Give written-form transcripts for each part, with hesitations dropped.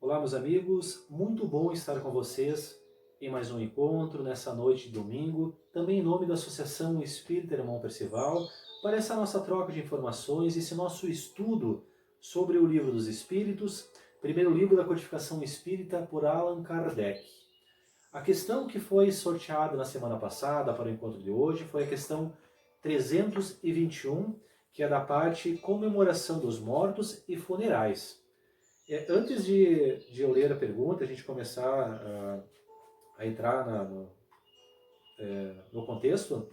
Olá, meus amigos, muito bom estar com vocês em mais um encontro nessa noite de domingo, também em nome da Associação Espírita Irmão Percival, para essa nossa troca de informações, esse nosso estudo sobre o Livro dos Espíritos, primeiro livro da codificação espírita por Allan Kardec. A questão que foi sorteada na semana passada para o encontro de hoje foi a questão 321, que é da parte comemoração dos mortos e funerais. Antes de eu ler a pergunta, a gente começar a entrar no contexto,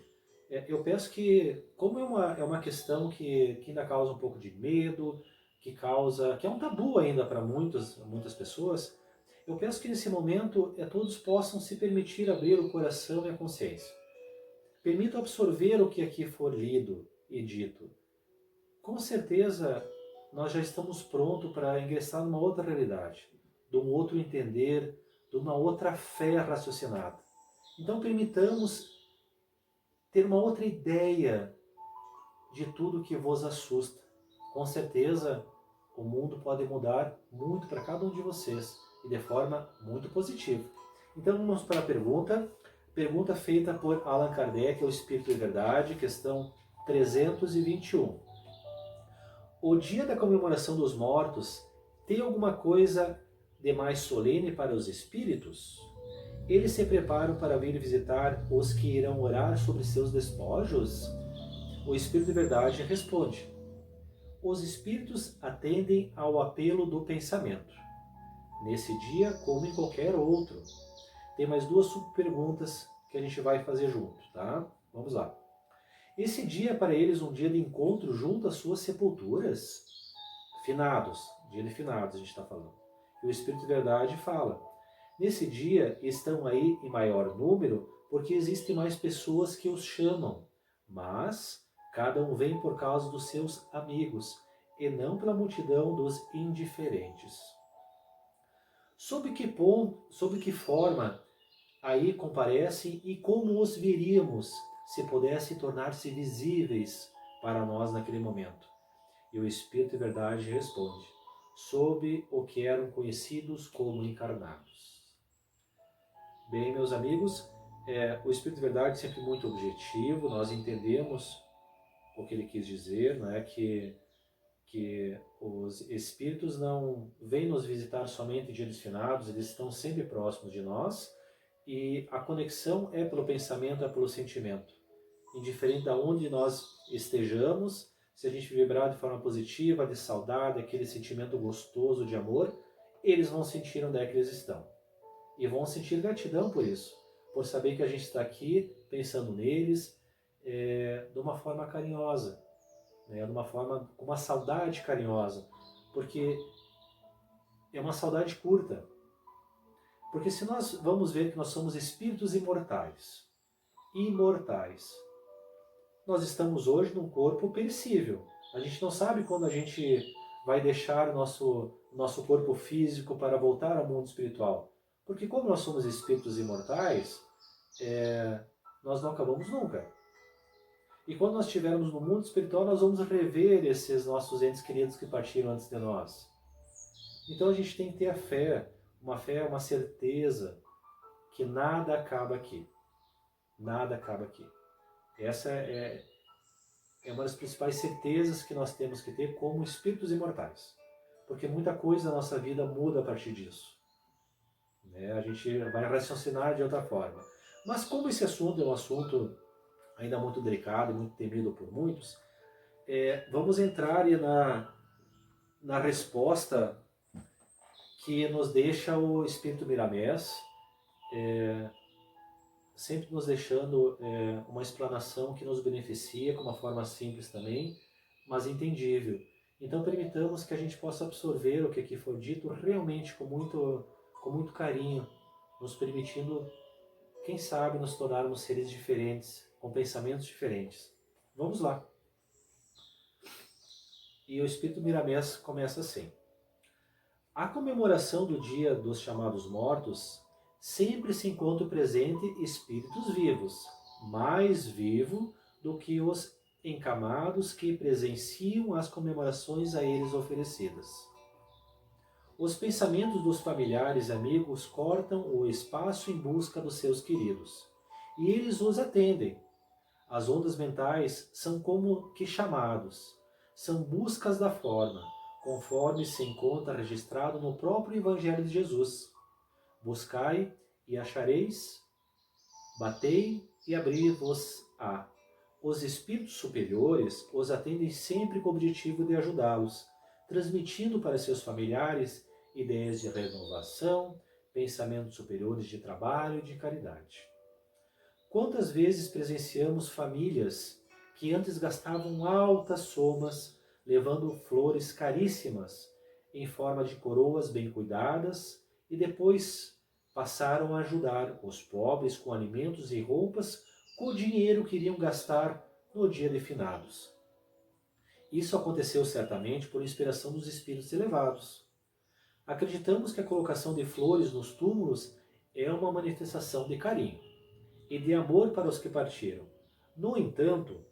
eu penso que, como é uma questão que ainda causa um pouco de medo, que é um tabu ainda para muitas pessoas, eu penso que nesse momento todos possam se permitir abrir o coração e a consciência. Permito absorver o que aqui for lido e dito. Com certeza, nós já estamos prontos para ingressar numa outra realidade, de um outro entender, de uma outra fé raciocinada. Então, permitamos ter uma outra ideia de tudo que vos assusta. Com certeza, o mundo pode mudar muito para cada um de vocês e de forma muito positiva. Então, vamos para a pergunta feita por Allan Kardec, o Espírito de Verdade, questão 321. O dia da comemoração dos mortos tem alguma coisa de mais solene para os espíritos? Eles se preparam para vir visitar os que irão orar sobre seus despojos? O Espírito de Verdade responde: os espíritos atendem ao apelo do pensamento. Nesse dia, como em qualquer outro. Tem mais duas subperguntas que a gente vai fazer junto, tá? Vamos lá. Esse dia é para eles um dia de encontro junto às suas sepulturas? Finados, dia de finados a gente está falando. E o Espírito de Verdade fala: nesse dia estão aí em maior número porque existem mais pessoas que os chamam, mas cada um vem por causa dos seus amigos e não pela multidão dos indiferentes. Sob que forma aí comparecem e como os veríamos se pudessem tornar-se visíveis para nós naquele momento? E o Espírito de Verdade responde: sob o que eram conhecidos como encarnados. Bem, meus amigos, o Espírito de Verdade é sempre muito objetivo, nós entendemos o que ele quis dizer, não é? Que os Espíritos não vêm nos visitar somente em dias dos finados, eles estão sempre próximos de nós, e a conexão é pelo pensamento, é pelo sentimento. Indiferente de onde nós estejamos, se a gente vibrar de forma positiva, de saudade, aquele sentimento gostoso de amor, eles vão sentir onde é que eles estão. E vão sentir gratidão por isso, por saber que a gente está aqui pensando neles de uma forma carinhosa, né, de uma forma com uma saudade carinhosa, porque é uma saudade curta. Porque se nós vamos ver que nós somos espíritos imortais, nós estamos hoje num corpo perecível. A gente não sabe quando a gente vai deixar o nosso corpo físico para voltar ao mundo espiritual. Porque como nós somos espíritos imortais, nós não acabamos nunca. E quando nós estivermos no mundo espiritual, nós vamos rever esses nossos entes queridos que partiram antes de nós. Então a gente tem que ter a fé, uma certeza que nada acaba aqui. Nada acaba aqui. Essa é uma das principais certezas que nós temos que ter como espíritos imortais. Porque muita coisa na nossa vida muda a partir disso. A gente vai raciocinar de outra forma. Mas como esse assunto é um assunto ainda muito delicado e muito temido por muitos, vamos entrar na resposta que nos deixa o Espírito Miramés, sempre nos deixando uma explanação que nos beneficia, com uma forma simples também, mas entendível. Então permitamos que a gente possa absorver o que aqui foi dito realmente com muito carinho, nos permitindo, quem sabe, nos tornarmos seres diferentes, com pensamentos diferentes. Vamos lá. E o Espírito Miramés começa assim: a comemoração do dia dos chamados mortos sempre se encontra presente espíritos vivos, mais vivo do que os encamados que presenciam as comemorações a eles oferecidas. Os pensamentos dos familiares e amigos cortam o espaço em busca dos seus queridos, e eles os atendem. As ondas mentais são como que chamados, são buscas da forma, conforme se encontra registrado no próprio Evangelho de Jesus. Buscai e achareis, batei e abri-vos-á. Os espíritos superiores os atendem sempre com o objetivo de ajudá-los, transmitindo para seus familiares ideias de renovação, pensamentos superiores de trabalho e de caridade. Quantas vezes presenciamos famílias que antes gastavam altas somas levando flores caríssimas em forma de coroas bem cuidadas e depois passaram a ajudar os pobres com alimentos e roupas com o dinheiro que iriam gastar no dia de finados. Isso aconteceu certamente por inspiração dos espíritos elevados. Acreditamos que a colocação de flores nos túmulos é uma manifestação de carinho e de amor para os que partiram. No entanto,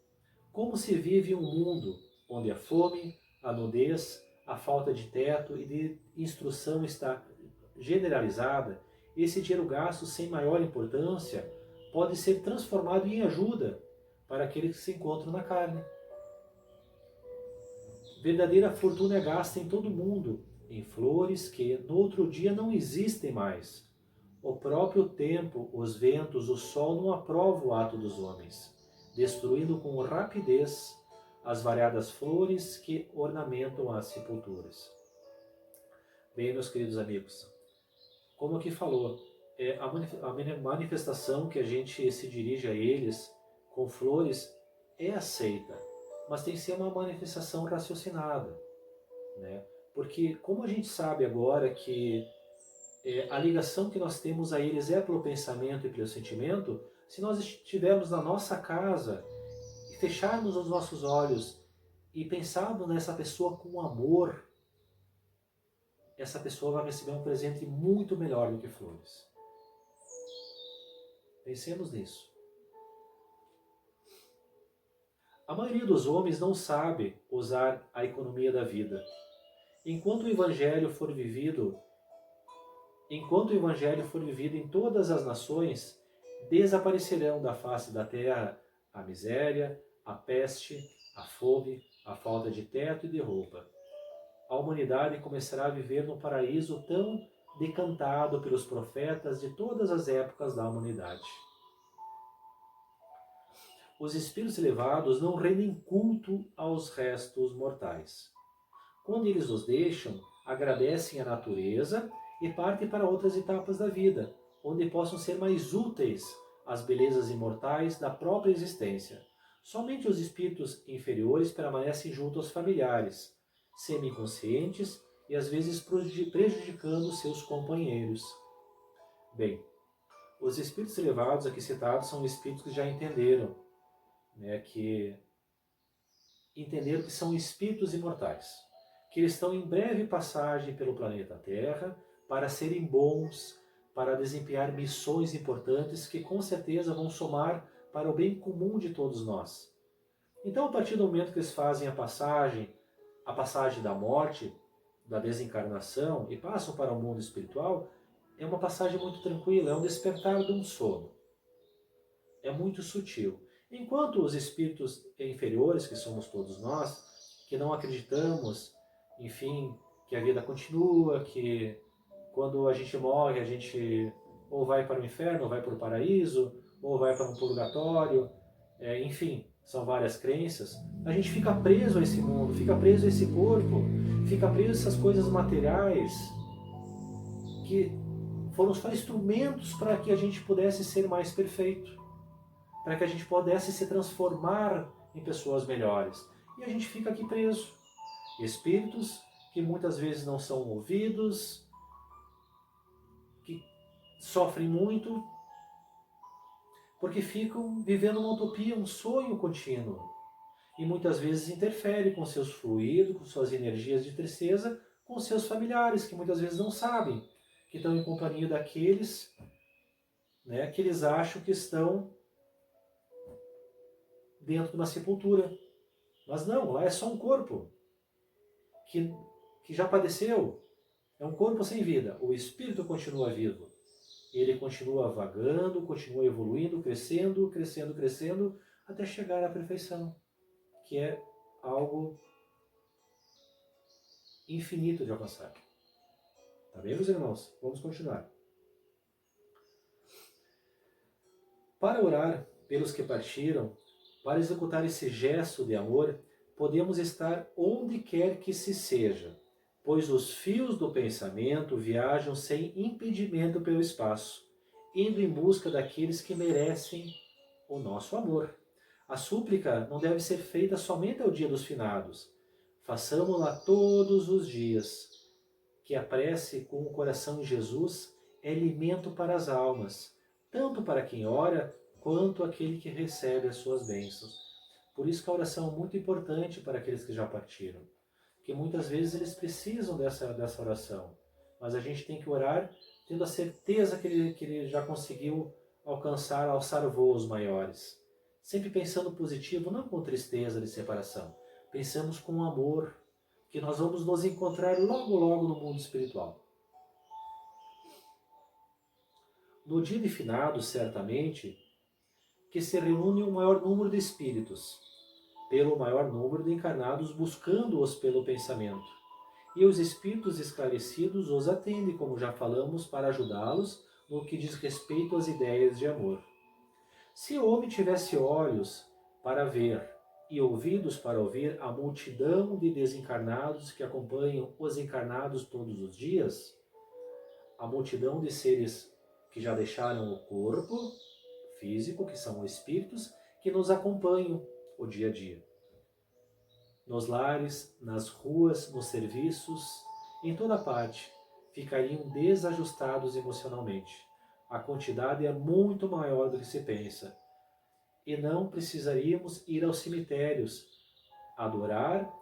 como se vive um mundo onde a fome, a nudez, a falta de teto e de instrução está generalizada, esse dinheiro gasto sem maior importância pode ser transformado em ajuda para aqueles que se encontram na carne. Verdadeira fortuna é gasta em todo mundo, em flores que no outro dia não existem mais. O próprio tempo, os ventos, o sol não aprovam o ato dos homens, destruindo com rapidez as variadas flores que ornamentam as sepulturas. Bem, meus queridos amigos, como aqui falou, a manifestação que a gente se dirige a eles com flores é aceita, mas tem que ser uma manifestação raciocinada, né? Porque como a gente sabe agora que a ligação que nós temos a eles é pelo pensamento e pelo sentimento, se nós estivermos na nossa casa e fecharmos os nossos olhos e pensarmos nessa pessoa com amor, essa pessoa vai receber um presente muito melhor do que flores. Pensemos nisso. A maioria dos homens não sabe usar a economia da vida. Enquanto o Evangelho for vivido em todas as nações, desaparecerão da face da terra a miséria, a peste, a fome, a falta de teto e de roupa. A humanidade começará a viver no paraíso tão decantado pelos profetas de todas as épocas da humanidade. Os espíritos elevados não rendem culto aos restos mortais. Quando eles os deixam, agradecem a natureza e partem para outras etapas da vida, onde possam ser mais úteis às belezas imortais da própria existência. Somente os espíritos inferiores permanecem junto aos familiares, semi-inconscientes e às vezes prejudicando seus companheiros. Bem, os espíritos elevados aqui citados são espíritos que já entenderam, que são espíritos imortais, que eles estão em breve passagem pelo planeta Terra para serem bons, para desempenhar missões importantes que com certeza vão somar para o bem comum de todos nós. Então, a partir do momento que eles fazem a passagem da morte, da desencarnação e passam para o mundo espiritual, é uma passagem muito tranquila, é um despertar de um sono. É muito sutil. Enquanto os espíritos inferiores, que somos todos nós, que não acreditamos, enfim, que a vida continua, que quando a gente morre, a gente ou vai para o inferno, ou vai para o paraíso, ou vai para um purgatório, enfim, são várias crenças, a gente fica preso a esse mundo, fica preso a esse corpo, fica preso a essas coisas materiais que foram só instrumentos para que a gente pudesse ser mais perfeito, para que a gente pudesse se transformar em pessoas melhores. E a gente fica aqui preso. Espíritos que muitas vezes não são ouvidos, que sofrem muito, porque ficam vivendo uma utopia, um sonho contínuo. E muitas vezes interfere com seus fluidos, com suas energias de tristeza, com seus familiares, que muitas vezes não sabem, que estão em companhia daqueles, que eles acham que estão dentro de uma sepultura. Mas não, lá é só um corpo que já padeceu, É um corpo sem vida. O espírito continua vivo. Ele continua vagando, continua evoluindo, crescendo, crescendo, crescendo, até chegar à perfeição, que é algo infinito de alcançar. Tá bem, meus irmãos? Vamos continuar. Para orar pelos que partiram, para executar esse gesto de amor, podemos estar onde quer que se seja, pois os fios do pensamento viajam sem impedimento pelo espaço, indo em busca daqueles que merecem o nosso amor. A súplica não deve ser feita somente ao dia dos finados. Façamo-la todos os dias, que a prece com o coração em Jesus é alimento para as almas, tanto para quem ora, quanto aquele que recebe as suas bênçãos. Por isso que a oração é muito importante para aqueles que já partiram, porque muitas vezes eles precisam dessa oração, mas a gente tem que orar tendo a certeza que ele já conseguiu alçar voos maiores. Sempre pensando positivo, não com tristeza de separação. Pensamos com amor, que nós vamos nos encontrar logo logo no mundo espiritual. No dia de finados, certamente, que se reúne o maior número de espíritos, pelo maior número de encarnados buscando-os pelo pensamento. E os espíritos esclarecidos os atendem, como já falamos, para ajudá-los no que diz respeito às ideias de amor. Se o homem tivesse olhos para ver e ouvidos para ouvir a multidão de desencarnados que acompanham os encarnados todos os dias, a multidão de seres que já deixaram o corpo físico, que são espíritos, que nos acompanham o dia a dia. Nos lares, nas ruas, nos serviços, em toda parte, ficariam desajustados emocionalmente. A quantidade é muito maior do que se pensa. E não precisaríamos ir aos cemitérios, adorar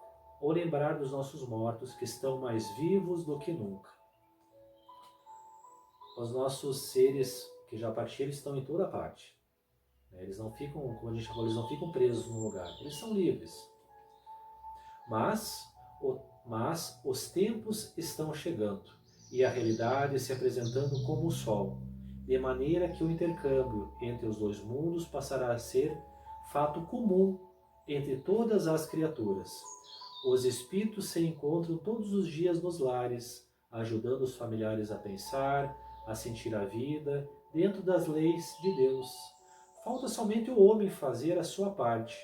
ou lembrar dos nossos mortos que estão mais vivos do que nunca. Os nossos seres que já partiram estão em toda parte. Eles não ficam, como a gente falou, eles não ficam presos num lugar. Eles são livres. Mas os tempos estão chegando e a realidade se apresentando como o sol, de maneira que o intercâmbio entre os dois mundos passará a ser fato comum entre todas as criaturas. Os espíritos se encontram todos os dias nos lares, ajudando os familiares a pensar, a sentir a vida, dentro das leis de Deus. Falta somente o homem fazer a sua parte,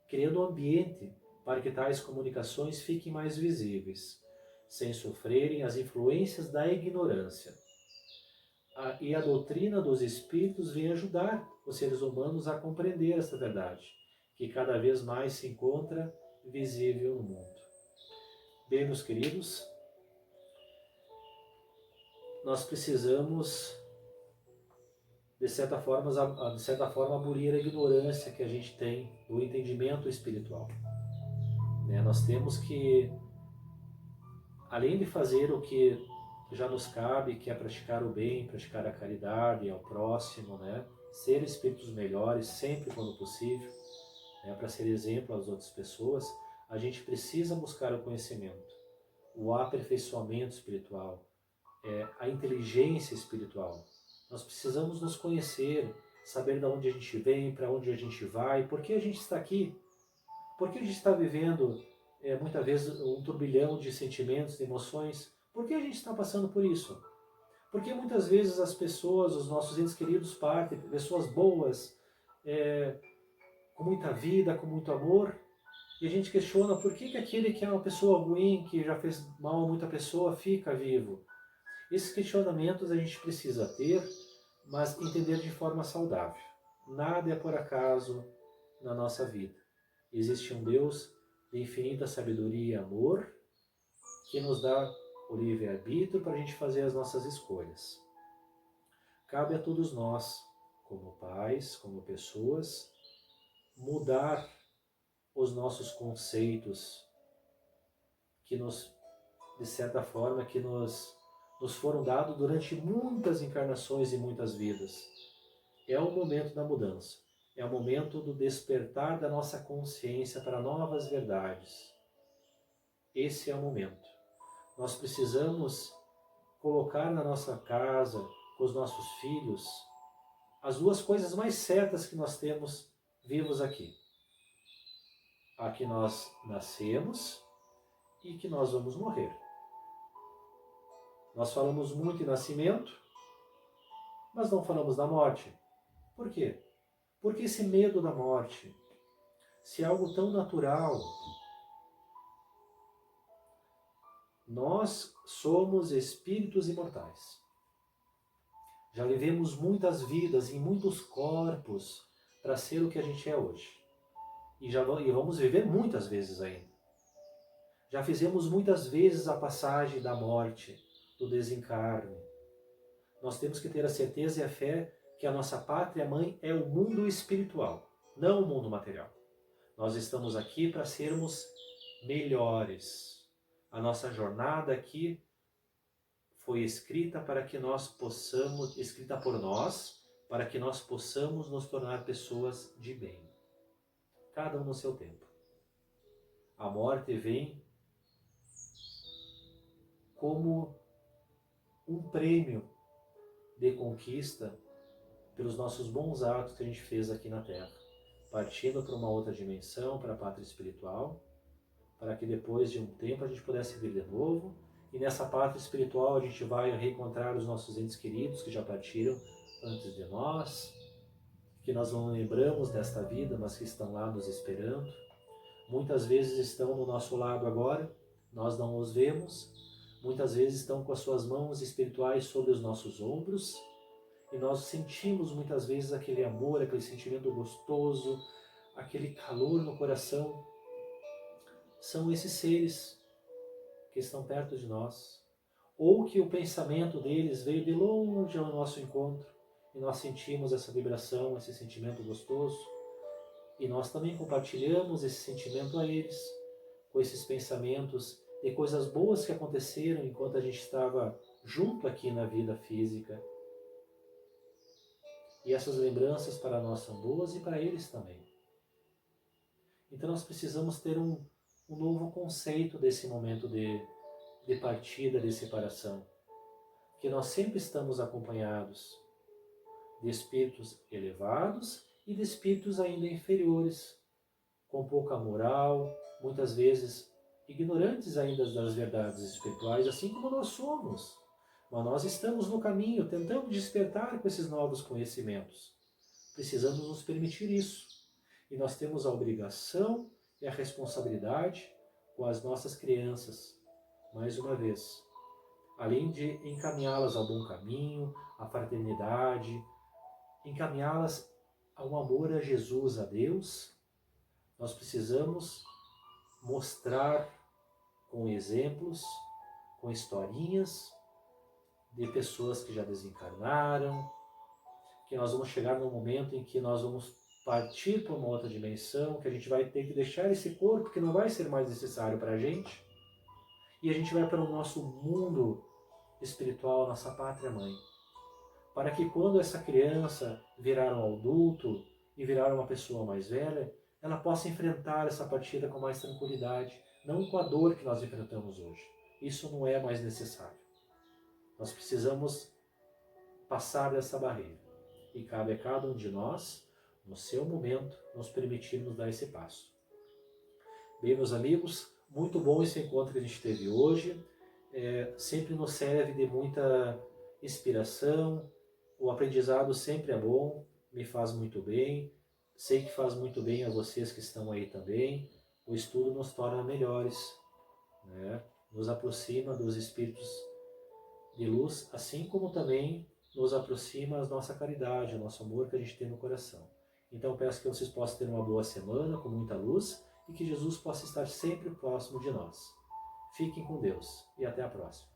criando um ambiente para que tais comunicações fiquem mais visíveis, sem sofrerem as influências da ignorância. E a doutrina dos Espíritos vem ajudar os seres humanos a compreender esta verdade, que cada vez mais se encontra visível no mundo. Bem, meus queridos, nós precisamos, de certa forma, abolir a ignorância que a gente tem do entendimento espiritual. Nós temos que, além de fazer o que já nos cabe, que é praticar o bem, praticar a caridade ao próximo, ser espíritos melhores sempre quando possível, para ser exemplo às outras pessoas, a gente precisa buscar o conhecimento, o aperfeiçoamento espiritual, a inteligência espiritual. Nós precisamos nos conhecer, saber de onde a gente vem, para onde a gente vai, por que a gente está aqui. Por que a gente está vivendo, muitas vezes, um turbilhão de sentimentos, de emoções? Por que a gente está passando por isso? Porque muitas vezes as pessoas, os nossos entes queridos partem, pessoas boas, com muita vida, com muito amor, e a gente questiona por que aquele que é uma pessoa ruim, que já fez mal a muita pessoa, fica vivo. Esses questionamentos a gente precisa ter, mas entender de forma saudável. Nada é por acaso na nossa vida. Existe um Deus de infinita sabedoria e amor que nos dá o livre-arbítrio para a gente fazer as nossas escolhas. Cabe a todos nós, como pais, como pessoas, mudar os nossos conceitos que de certa forma, que nos foram dados durante muitas encarnações e muitas vidas. É o momento da mudança. É o momento do despertar da nossa consciência para novas verdades. Esse é o momento. Nós precisamos colocar na nossa casa, com os nossos filhos, as duas coisas mais certas que nós temos vivos aqui. A que nós nascemos e que nós vamos morrer. Nós falamos muito em nascimento, mas não falamos da morte. Por quê? Porque esse medo da morte, se é algo tão natural, nós somos espíritos imortais. Já vivemos muitas vidas em muitos corpos para ser o que a gente é hoje. E vamos viver muitas vezes ainda. Já fizemos muitas vezes a passagem da morte, do desencarne. Nós temos que ter a certeza e a fé que a nossa pátria-mãe é o mundo espiritual, não o mundo material. Nós estamos aqui para sermos melhores. A nossa jornada aqui foi escrita para que nós possamos, escrita por nós, para que nós possamos nos tornar pessoas de bem. Cada um no seu tempo. A morte vem como um prêmio de conquista pelos nossos bons atos que a gente fez aqui na Terra, partindo para uma outra dimensão, para a pátria espiritual, para que depois de um tempo a gente pudesse vir de novo, e nessa pátria espiritual a gente vai reencontrar os nossos entes queridos que já partiram antes de nós, que nós não lembramos desta vida, mas que estão lá nos esperando. Muitas vezes estão do nosso lado agora, nós não os vemos. Muitas vezes estão com as suas mãos espirituais sobre os nossos ombros, e nós sentimos muitas vezes aquele amor, aquele sentimento gostoso, aquele calor no coração. São esses seres que estão perto de nós, ou que o pensamento deles veio de longe ao nosso encontro, e nós sentimos essa vibração, esse sentimento gostoso, e nós também compartilhamos esse sentimento a eles, com esses pensamentos de coisas boas que aconteceram enquanto a gente estava junto aqui na vida física. E essas lembranças para nós são boas e para eles também. Então nós precisamos ter um novo conceito desse momento de partida, de separação. Que nós sempre estamos acompanhados de espíritos elevados e de espíritos ainda inferiores, com pouca moral, muitas vezes ignorantes ainda das verdades espirituais, assim como nós somos. Mas nós estamos no caminho, tentando despertar com esses novos conhecimentos. Precisamos nos permitir isso. E nós temos a obrigação e a responsabilidade com as nossas crianças, mais uma vez. Além de encaminhá-las ao bom caminho, à fraternidade, encaminhá-las ao amor a Jesus, a Deus, nós precisamos mostrar com exemplos, com historinhas de pessoas que já desencarnaram, que nós vamos chegar num momento em que nós vamos partir para uma outra dimensão, que a gente vai ter que deixar esse corpo que não vai ser mais necessário para a gente, e a gente vai para o nosso mundo espiritual, nossa pátria-mãe, para que quando essa criança virar um adulto e virar uma pessoa mais velha, ela possa enfrentar essa partida com mais tranquilidade, não com a dor que nós enfrentamos hoje. Isso não é mais necessário. Nós precisamos passar dessa barreira. E cabe a cada um de nós, no seu momento, nos permitirmos dar esse passo. Bem, meus amigos, muito bom esse encontro que a gente teve hoje. Sempre nos serve de muita inspiração. O aprendizado sempre é bom, me faz muito bem. Sei que faz muito bem a vocês que estão aí também. O estudo nos torna melhores, né? Nos aproxima dos espíritos de luz, assim como também nos aproxima a nossa caridade, o nosso amor que a gente tem no coração. Então peço que vocês possam ter uma boa semana, com muita luz, e que Jesus possa estar sempre próximo de nós. Fiquem com Deus e até a próxima.